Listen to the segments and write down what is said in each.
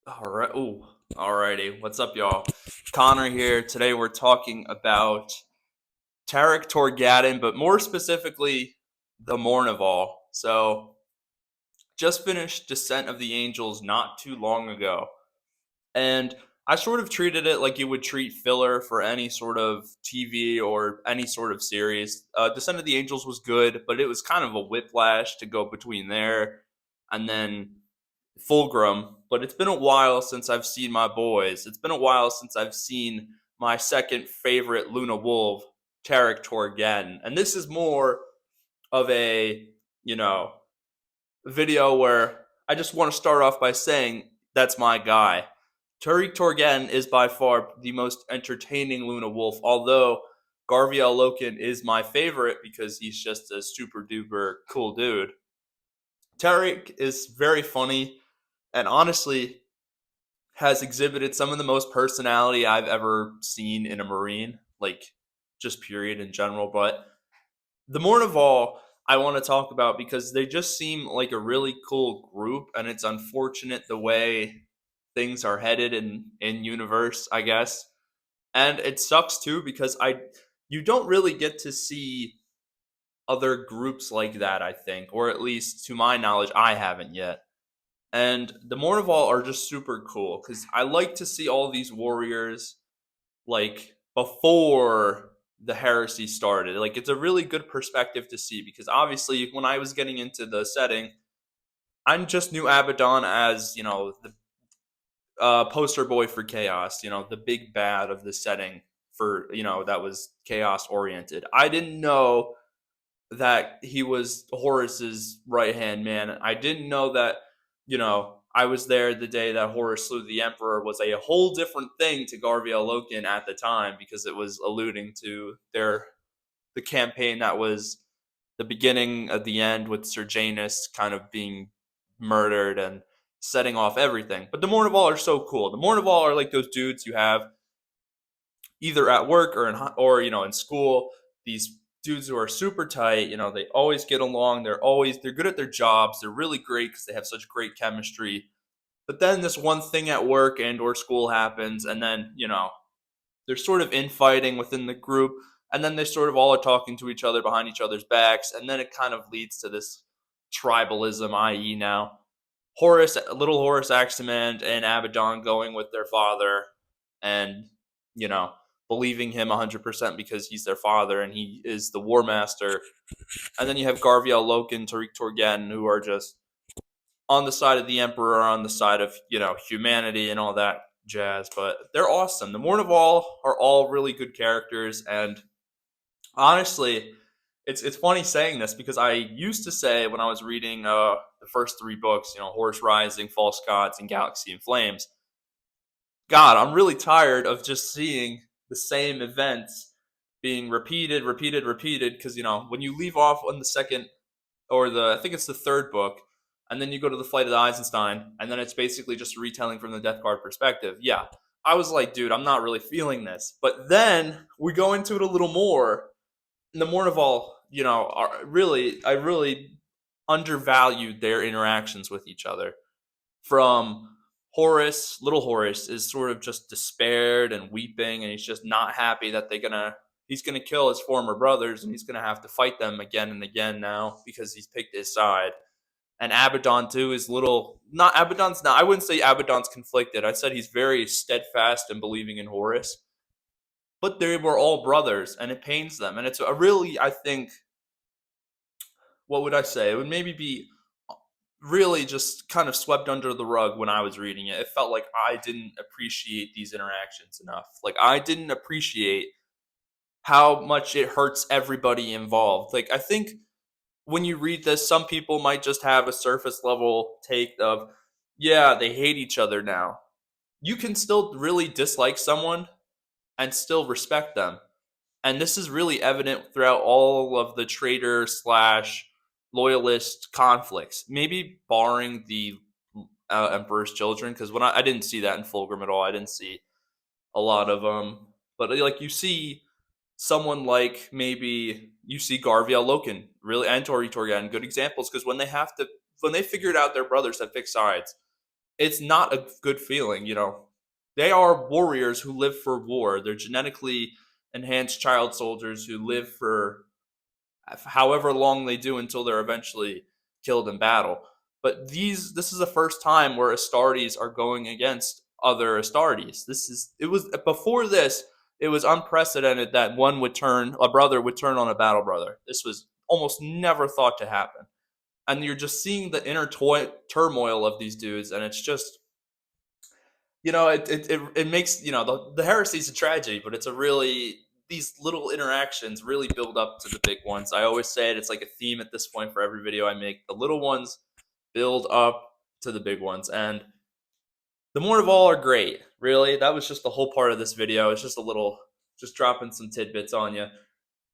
All right. Ooh. Alrighty. What's up, y'all? Connor here. Today we're talking about Tarik Torgaddon, but more specifically, the Mournival. So, just finished Descent of the Angels not too long ago, and I sort of treated it like you would treat filler for any sort of TV or any sort of series. Descent of the Angels was good, but it was kind of a whiplash to go between there and then Fulgrim, but it's been a while since I've seen my boys. It's been a while since I've seen my second favorite Luna Wolf, Tarik Torgaddon. And this is more of a, you know, video where I just want to start off by saying that's my guy. Tarik Torgaddon is by far the most entertaining Luna Wolf, although Garviel Loken is my favorite because he's just a super duper cool dude. Tarik is very funny and honestly has exhibited some of the most personality I've ever seen in a Marine, like just period in general. But the Mournival I want to talk about because they just seem like a really cool group, and it's unfortunate the way things are headed in universe, I guess. And it sucks too because I you don't really get to see other groups like that, I think, or at least to my knowledge, I haven't yet. And the Mournival are just super cool because I like to see all these warriors like before the heresy started. Like it's a really good perspective to see because obviously when I was getting into the setting, I just knew Abaddon as the poster boy for chaos. The big bad of the setting for that was chaos oriented. I didn't know that he was Horus's right hand man. I didn't know that, I was there the day that Horus slew the Emperor was a whole different thing to Garviel Loken at the time because it was alluding to the campaign that was the beginning of the end with Serjanus kind of being murdered and setting off everything. But the Mournival are so cool. The Mournival are like those dudes you have either at work or in school. These dudes who are super tight. They always get along. They're good at their jobs. They're really great because they have such great chemistry. But then this one thing at work and/or school happens, and then they're sort of infighting within the group, and then they sort of all are talking to each other behind each other's backs, and then it kind of leads to this tribalism, i.e., now little Horus Aximand and Abaddon going with their father, and you know believing him 100% because he's their father and he is the war master. And then you have Garviel Loken, Tarik Torgaddon, who are just on the side of the Emperor, on the side of humanity and all that jazz. But they're awesome. The Mournival are all really good characters, and honestly, it's funny saying this because I used to say when I was reading the first three books, Horse Rising, False Gods, and Galaxy in Flames. God, I'm really tired of just seeing the same events being repeated, repeated, repeated. Because when you leave off on the second or I think it's the third book, and then you go to the Flight of the Eisenstein, and then it's basically just a retelling from the Death Guard perspective. Yeah, I was like, dude, I'm not really feeling this. But then we go into it a little more, and the Mournival, I really undervalued their interactions with each other. From Horus, little Horus is sort of just despaired and weeping, and he's just not happy that he's gonna kill his former brothers, and he's gonna have to fight them again and again now because he's picked his side. And Abaddon too is little not Abaddon's not I wouldn't say Abaddon's conflicted. I said he's very steadfast in believing in Horus. But they were all brothers and it pains them. And it's a really, I think, what would I say? It would maybe be really just kind of swept under the rug when I was reading it. It felt like I didn't appreciate these interactions enough. Like I didn't appreciate how much it hurts everybody involved. Like I think when you read this, some people might just have a surface level take of, yeah, they hate each other now. You can still really dislike someone and still respect them. And this is really evident throughout all of the traitor slash loyalist conflicts. Maybe barring the Emperor's Children, because I didn't see that in Fulgrim at all. I didn't see a lot of but like you see someone like maybe you see Garviel Loken, really, and Tori Torgan, good examples because when they figured out their brothers have picked sides, it's not a good feeling. They are warriors who live for war. They're genetically enhanced child soldiers who live for however long they do until they're eventually killed in battle. But this is the first time where Astartes are going against other Astartes. It was before this. It was unprecedented that a brother would turn on a battle brother. This was almost never thought to happen. And you're just seeing the inner turmoil of these dudes, and it's just, it makes, the heresy is a tragedy, but it's a really, these little interactions really build up to the big ones. I always say it's like a theme at this point for every video I make. The little ones build up to the big ones, and the Mournival are great. Really, that was just the whole part of this video. It's just just dropping some tidbits on you.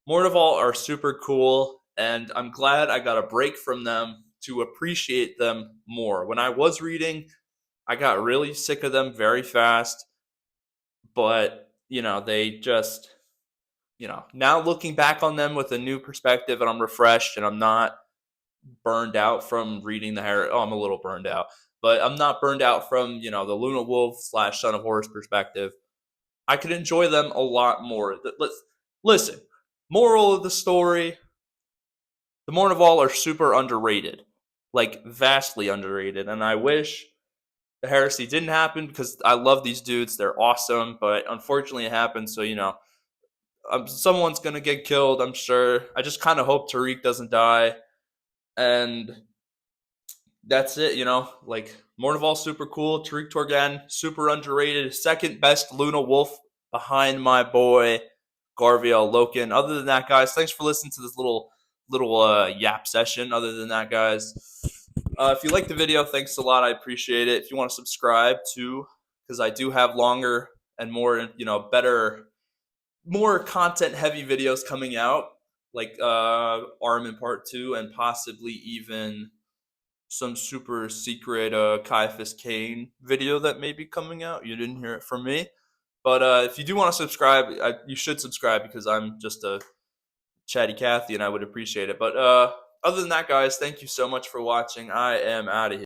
Mournival are super cool, and I'm glad I got a break from them to appreciate them more. When I was reading, I got really sick of them very fast, but they just, now looking back on them with a new perspective, and I'm refreshed, and I'm not burned out from reading I'm a little burned out, but I'm not burned out from the Luna Wolf / Son of Horus perspective. I could enjoy them a lot more. Let's listen. Moral of the story: the Mournival are super underrated, like vastly underrated, and I wish the heresy didn't happen because I love these dudes. They're awesome, but unfortunately it happened. So someone's gonna get killed. I'm sure. I just kind of hope Tarik doesn't die, and that's it. Like Mournival, super cool. Tarik Torgaddon, super underrated. Second best Luna Wolf behind my boy Garviel Loken. Other than that, guys, thanks for listening to this little yap session. Other than that, guys, if you like the video, thanks a lot. I appreciate it. If you want to subscribe too, because I do have longer and more, better, more content-heavy videos coming out, like Armin Part 2 and possibly even some super secret Caiaphas Cain video that may be coming out. You didn't hear it from me. But if you do want to subscribe, you should subscribe because I'm just a chatty Cathy and I would appreciate it. But other than that, guys, thank you so much for watching. I am out of here.